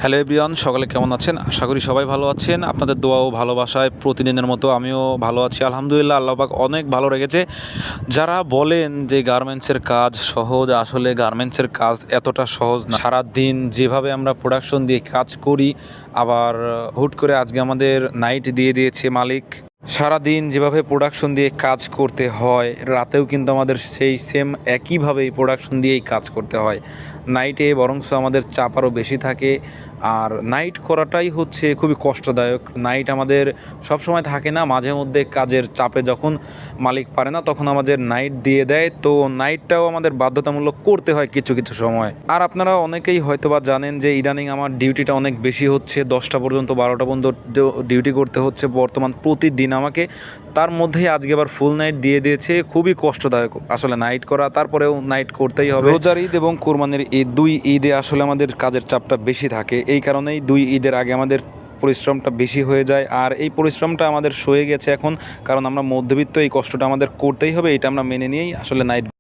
Hello everyone, সকলে কেমন আছেন? আশা করি সবাই ভালো আছেন। আপনাদের দোয়া ও ভালোবাসায় প্রতিদিনের মতো আমিও ভালো আছি। আলহামদুলিল্লাহ, আল্লাহ পাক অনেক ভালো রেখেছে। যারা বলেন যে গার্মেন্টসের কাজ সহজ, আসলে গার্মেন্টসের কাজ এতটা সহজ না। সারাদিন যেভাবে আমরা প্রোডাকশন দিয়ে কাজ করি, আবার হুট করে আজকে আমাদের নাইট দিয়ে দিয়েছে মালিক। সারাদিন যেভাবে প্রোডাকশন দিয়ে কাজ করতে হয়, রাতেও কিন্তু আমাদের সেই সেম একইভাবেই প্রোডাকশন দিয়েই কাজ করতে হয়। নাইটে বরঞ্চ আমাদের চাপ আরও বেশি থাকে। আর নাইট করাটাই হচ্ছে খুবই কষ্টদায়ক। নাইট আমাদের সবসময় থাকে না, মাঝে মধ্যে কাজের চাপে যখন মালিক পারে না তখন আমাদের নাইট দিয়ে দেয়। তো নাইটটাও আমাদের বাধ্যতামূলক করতে হয় কিছু কিছু সময়। আর আপনারা অনেকেই হয়তোবা জানেন যে ইদানিং আমার ডিউটিটা অনেক বেশি হচ্ছে, 10টা পর্যন্ত 12টা পর্যন্ত ডিউটি করতে হচ্ছে বর্তমান প্রতিদিন আমাকে। তার মধ্যেই আজকে আবার ফুল নাইট দিয়ে দিয়েছে। খুবই কষ্টদায়ক আসলে নাইট করা, তারপরেও নাইট করতেই হবে। রোজার ঈদ এবং কোরবানির ঈদ, দুই ঈদে আসলে আমাদের কাজের চাপটা বেশি থাকে। এই কারণেই দুই ঈদের আগে আমাদের পরিশ্রমটা বেশি হয়ে যায়। আর এই পরিশ্রমটা আমাদের সয়ে গেছে এখন, কারণ আমরা মধ্যবিত্ত, এই কষ্টটা আমাদের করতেই হবে, এটা আমরা মেনে নিয়েই আসলে নাইট